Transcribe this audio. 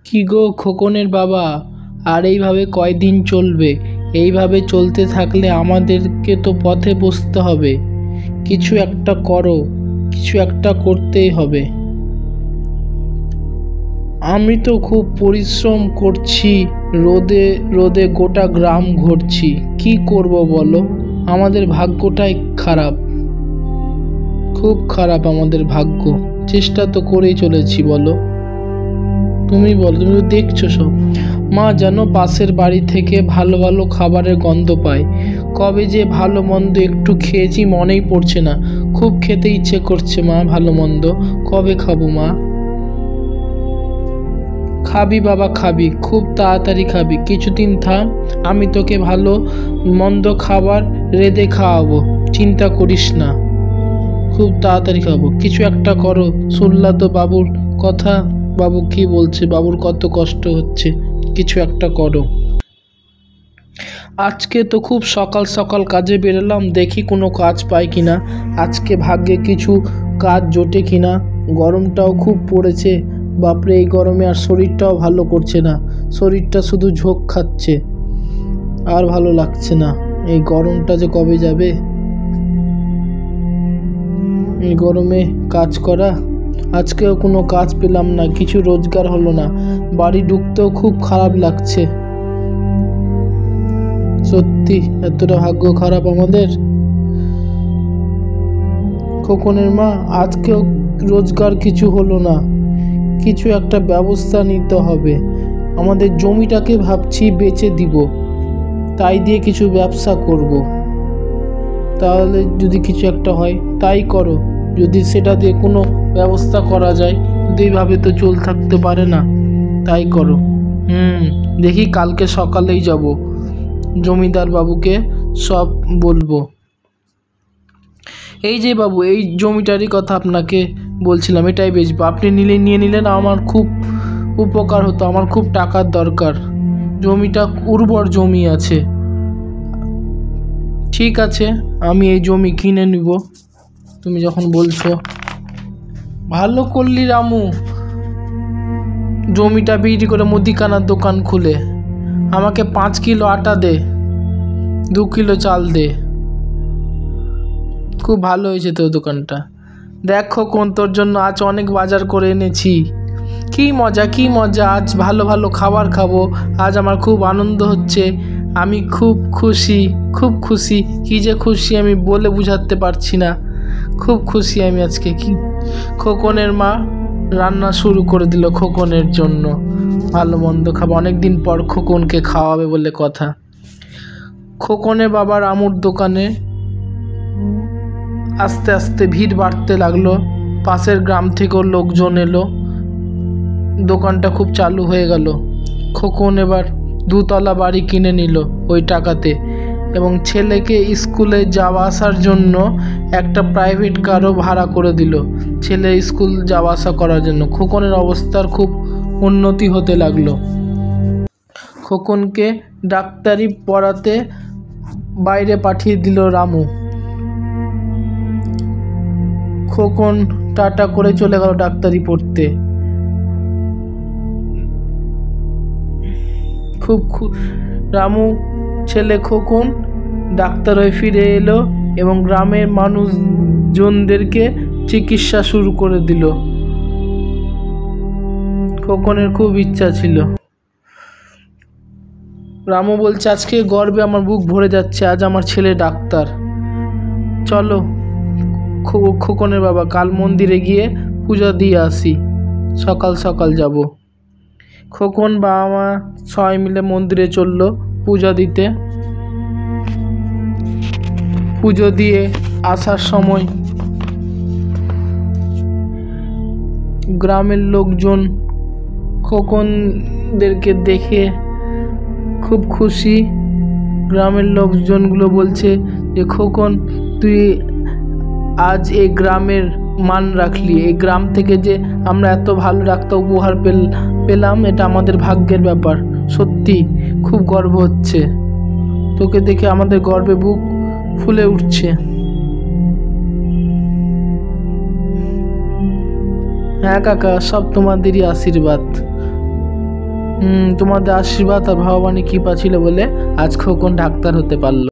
কি গো খোকনের বাবা, আর এইভাবে কয়দিন চলবে? এইভাবে চলতে থাকলে আমাদেরকে তো পথে বসতে হবে। কিছু একটা করো, কিছু একটা করতেই হবে। আমি তো খুব পরিশ্রম করছি, রোদে রোদে গোটা গ্রাম ঘুরছি। কি করব বলো? আমাদের ভাগ্যটাই খারাপ, খুব খারাপ আমাদের ভাগ্য। চেষ্টা তো করেই চলেছি, বলো। তুমি বলো, তুমি তো দেখছো সব। মা যেন পাশের বাড়ি থেকে ভালো ভালো খাবারের গন্ধ পায়। কবে যে ভালো মন্দ একটু খেয়েছি মনেই পড়ছে না। খুব খেতে ইচ্ছে করছে মা, ভালো মন্দ। কবে খাবো মা? খাবি বাবা, খাবি, খুব তাড়াতাড়ি খাবি। কিছুদিন থাম, আমি তোকে ভালো মন্দ খাবার রেঁধে খাওয়াবো। চিন্তা করিস না, খুব তাড়াতাড়ি খাবো। কিছু একটা করো। শুনলা তো বাবুর কথা? বাবু কি বলছে? বাবুর কত কষ্ট হচ্ছে। কিছু একটা করো। আজকে তো খুব সকাল সকাল কাজে বেরোলাম, দেখি কোনো কাজ পাই কিনা। আজকে ভাগ্যে কিছু কাজ জোটে কিনা। গরমটাও খুব পড়েছে, বাপরে। এই গরমে আর শরীরটাও ভালো করছে না। শরীরটা শুধু ঝোঁক খাচ্ছে, আর ভালো লাগছে না। এই গরমটা যে কবে যাবে? এই গরমে কাজ করা। আজকেও কোনো কাজ পেলাম না, কিছু রোজগার হলো না। বাড়ি ঢুকতেও খুব খারাপ লাগছে। সত্যি এতটা ভাগ্য খারাপ আমাদের। খোকনের মা, আজকেও রোজগার কিছু হলো না। কিছু একটা ব্যবস্থা নিতে হবে। আমাদের জমিটাকে ভাবছি বেচে দিব, তাই দিয়ে কিছু ব্যবসা করব। তাহলে যদি কিছু একটা হয়, তাই করো। যদি সেটা দিয়ে কোনো ব্যবস্থা করা যায়, এইভাবে তো চল থাকতে পারে না। তাই করো। দেখি কালকে সকালেই যাব, জমিদার বাবুকে সব বলবো। এই যে বাবু, এই জমিটারই কথা আপনাকে বলছিলাম, এটাই বেচবো। আপনি নিয়ে নিলেন, আমার খুব উপকার হতো। আমার খুব টাকার দরকার। জমিটা উর্বর জমি আছে। ঠিক আছে, আমি এই জমি কিনে নিব, তুমি যখন বলছো। ভালো করলি রামু, জমিটা বিক্রি করে মুদিখানার দোকান খুলে আমাকে 5 কিলো আটা দে, 2 কিলো চাল দে। খুব ভালো হয়েছে তোর দোকানটা। দেখো কোন তোর জন্য আজ অনেক বাজার করে এনেছি। কি মজা, কি মজা! আজ ভালো ভালো খাবার খাবো। আজ আমার খুব আনন্দ হচ্ছে। আমি খুব খুশি, খুব খুশি। কি যে খুশি আমি বলে বুঝাতে পারছি না। খুব খুশি আমি আজকে। কি খোকনের মা রান্না শুরু করে দিল খোকনের জন্য ভালো মন্দ খাবার। অনেকদিন পর খোকনকে খাওয়াবে বলে কথা। খোকনের বাবার আমুর দোকানে আস্তে আস্তে ভিড় বাড়তে লাগলো। পাশের গ্রাম থেকেও লোকজন এলো। দোকানটা খুব চালু হয়ে গেল। খোকন এবার 2 তলা বাড়ি কিনে নিল ওই টাকাতে, এবং ছেলেকে স্কুলে যাওয়া আসার জন্য একটা প্রাইভেট কারও ভাড়া করে দিল, ছেলে স্কুল যাওয়া আসা করার জন্য। খোকনের অবস্থার খুব উন্নতি হতে লাগলো। খোকনকে ডাক্তারি পড়াতে বাইরে পাঠিয়ে দিল রামু। খোকন টাটা করে চলে গেল ডাক্তারি পড়তে। রামু ছেলে খোকন ডাক্তার হয়ে ফিরে এলো এবং গ্রামের মানুষজনদেরকে চিকিৎসা শুরু করে দিল। খোকনের খুব ইচ্ছা ছিল। রামু বলছে, আজকে গর্বে আমার বুক ভরে যাচ্ছে, আজ আমার ছেলে ডাক্তার। চলো খোকনের বাবা, কাল মন্দিরে গিয়ে পূজা দিয়ে আসি। সকাল সকাল যাব। খোকন বাবা মা সবাই মিলে মন্দিরে চললো পূজা দিতে। পুজো দিয়ে আসার সময় গ্রামের লোকজন খোকনদেরকে দেখে খুব খুশি। গ্রামের লোকজনগুলো বলছে যে, খোকন তুই আজ এই গ্রামের মান রাখলি। এই গ্রাম থেকে যে আমরা এত ভালো ডাক্তার উপহার পেলাম, এটা আমাদের ভাগ্যের ব্যাপার। সত্যি খুব গর্ব হচ্ছে, তোকে দেখে আমাদের গর্বে বুক ফুলে উঠছে। হ্যাঁ কাকা, সব তোমাদেরই আশীর্বাদ। তোমাদের আশীর্বাদ আর ভগবানের কৃপা ছিল বলে আজ খোকন ডাক্তার হতে পারলো।